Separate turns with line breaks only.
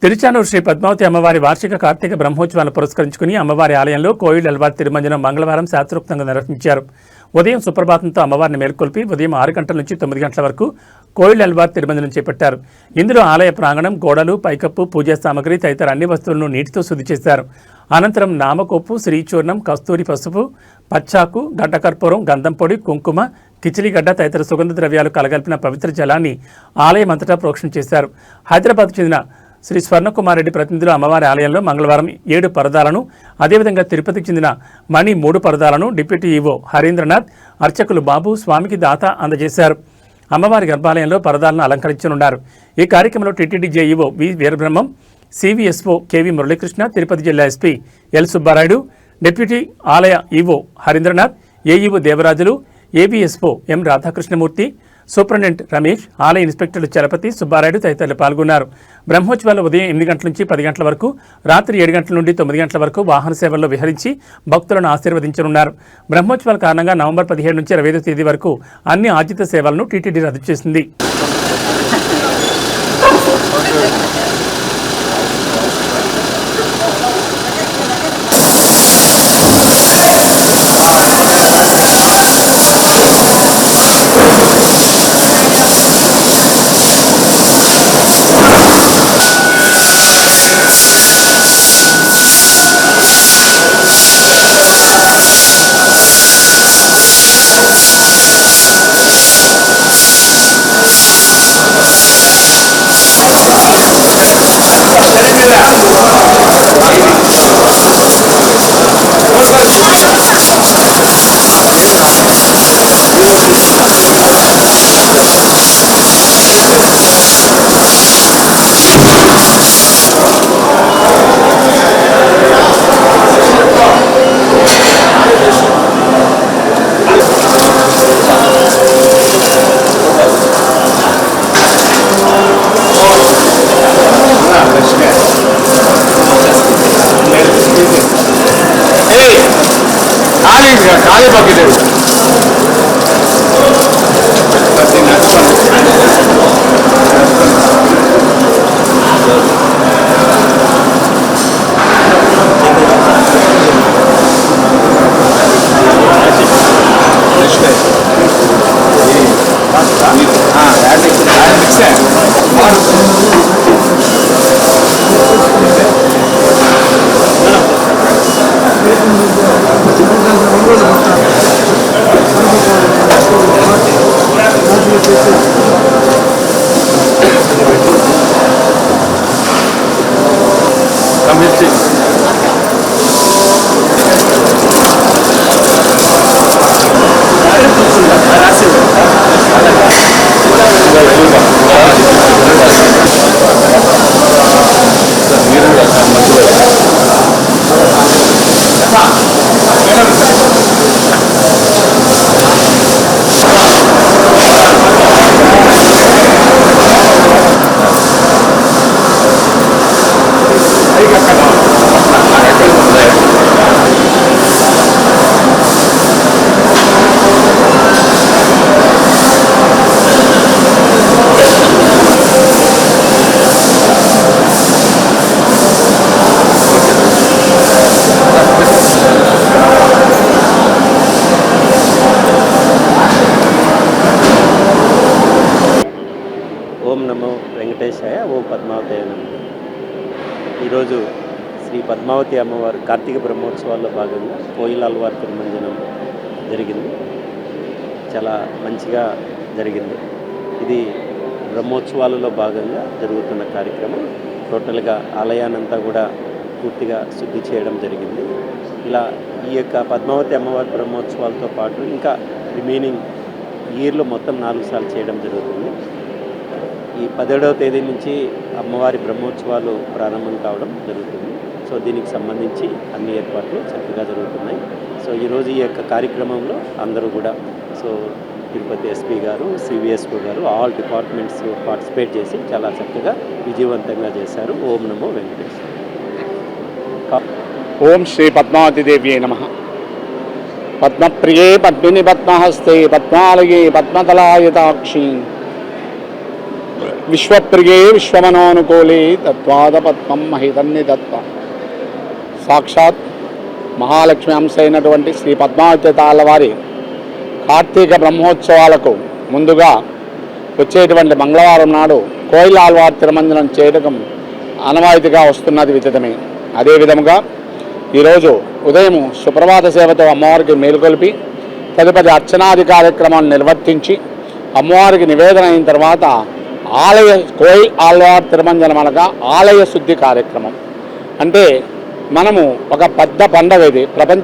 తిరుచానూరు శ్రీ పద్మావతి అమ్మవారి వార్షిక కార్తీక బ్రహ్మోత్సవాలను పురస్కరించుకుని అమ్మవారి ఆలయంలో కోయిల్ అల్వార్ తిరుమంజనం మంగళవారం శాస్త్రోక్తంగా నిర్వహించారు. ఉదయం సుప్రభాతంతో అమ్మవారిని మేల్కొల్పి ఉదయం 6 గంటల నుంచి 9 గంటల వరకు కోయిల్ అల్వార్ తిరుమంజనం చేపట్టారు. ఇందులో ఆలయ ప్రాంగణం, గోడలు, పైకప్పు, పూజా సామగ్రి తదితర అన్ని వస్తువులను నీటితో శుద్ధి చేశారు. అనంతరం నామకొప్పు, శ్రీచూర్ణం, కస్తూరి పసుపు, పచ్చాకు, గడ్డకర్పూరం, గంధం పొడి, కుంకుమ, కిచిలిగడ్డ తదితర సుగంధ ద్రవ్యాలు కలగలిపిన పవిత్ర జలాన్ని ఆలయం అంతటా ప్రోక్షణ చేశారు. హైదరాబాద్ చెందిన శ్రీ స్వర్ణకుమార్ రెడ్డి ప్రతినిధులు అమ్మవారి ఆలయంలో మంగళవారం 7 పరదాలను, అదేవిధంగా తిరుపతికి చెందిన మణి 3 పరదాలను డిప్యూటీ ఈవో హరీంద్రనాథ్, అర్చకులు బాబు స్వామికి దాత అందజేశారు. అమ్మవారి గర్భాలయంలో పరదాలను అలంకరించనున్నారు. ఈ కార్యక్రమంలో TTD JEO V Veerabrahmam, CVSO KV Muralikrishna, Tirupati జిల్లా ఎస్పీ ఎల్ సుబ్బారాయుడు, డిప్యూటీ ఆలయ EO Harindranath, AEO Devarajulu, ABSO M Radhakrishnamurthy, superintendent Ramesh, ఆలయ ఇన్స్పెక్టర్లు చలపతి, సుబ్బారాయుడు తదితరులు పాల్గొన్నారు. బ్రహ్మోత్సవాలు ఉదయం 8 గంటల నుంచి 10 గంటల వరకు, రాత్రి 7 గంటల నుండి 9 గంటల వరకు వాహన సేవల్లో విహరించి భక్తులను ఆశీర్వదించనున్నారు. బ్రహ్మోత్సవాల కారణంగా నవంబర్ 17 నుంచి 25వ తేదీ వరకు అన్ని ఆర్జిత సేవలను టీటీడీ రద్దు చేసింది.
కాళీ బకెట్
ఓం నమో వెంకటేశాయ, ఓం పద్మావతి. ఈరోజు శ్రీ పద్మావతి అమ్మవారు కార్తీక బ్రహ్మోత్సవాల్లో భాగంగా కోయిల్ అల్వార్ తిరుమంజనం జరిగింది. చాలా మంచిగా జరిగింది. ఇది బ్రహ్మోత్సవాలలో భాగంగా జరుగుతున్న కార్యక్రమం. టోటల్గా ఆలయానంతా కూడా పూర్తిగా శుద్ధి చేయడం జరిగింది. ఇలా ఈ యొక్క పద్మావతి అమ్మవారి బ్రహ్మోత్సవాలతో పాటు ఇంకా రిమైనింగ్ ఇయర్లో మొత్తం 4 సార్లు చేయడం జరుగుతుంది. ఈ 17వ తేదీ నుంచి అమ్మవారి బ్రహ్మోత్సవాలు ప్రారంభం కావడం జరుగుతుంది. సో దీనికి సంబంధించి అన్ని ఏర్పాట్లు చక్కగా జరుగుతున్నాయి. సో ఈరోజు ఈ యొక్క కార్యక్రమంలో అందరూ కూడా సో తిరుపతి ఎస్పీ గారు, సివిఎస్ఓ గారు, ఆల్ డిపార్ట్మెంట్స్ పార్టిసిపేట్ చేసి చాలా చక్కగా విజయవంతంగా చేశారు. ఓం నమో వెంకటేశ్వర.
ఓం శ్రీ పద్మావతి దేవ్యే నమః. పద్మప్రియే పద్మిని పద్మహస్తే పద్మాలయే పద్మదలాయతాక్షి విశ్వప్రియే విశ్వమనోనుకూలి తత్వాద పద్మం మహితన్ని దత్త. సాక్షాత్ మహాలక్ష్మి అంశ అయినటువంటి శ్రీ పద్మావతి తాళ్ళవారి కార్తీక బ్రహ్మోత్సవాలకు ముందుగా వచ్చేటువంటి మంగళవారం నాడు కోయిల ఆళ్వార్ తిరుమంజనం చేయడం ఆనవాయితీగా వస్తున్నది విదితమే. అదేవిధముగా ఈరోజు ఉదయం సుప్రభాత సేవతో అమ్మవారికి మేలుకొల్పి తదుపరి అర్చనాది కార్యక్రమాన్ని నిర్వర్తించి అమ్మవారికి నివేదన అయిన తర్వాత కోయిల్ ఆళ్వార్ తిరుమంజనం అనగా ఆలయ శుద్ధి కార్యక్రమం. అంటే మనము ఒక పెద్ద పండగ ఇది, ప్రపంచ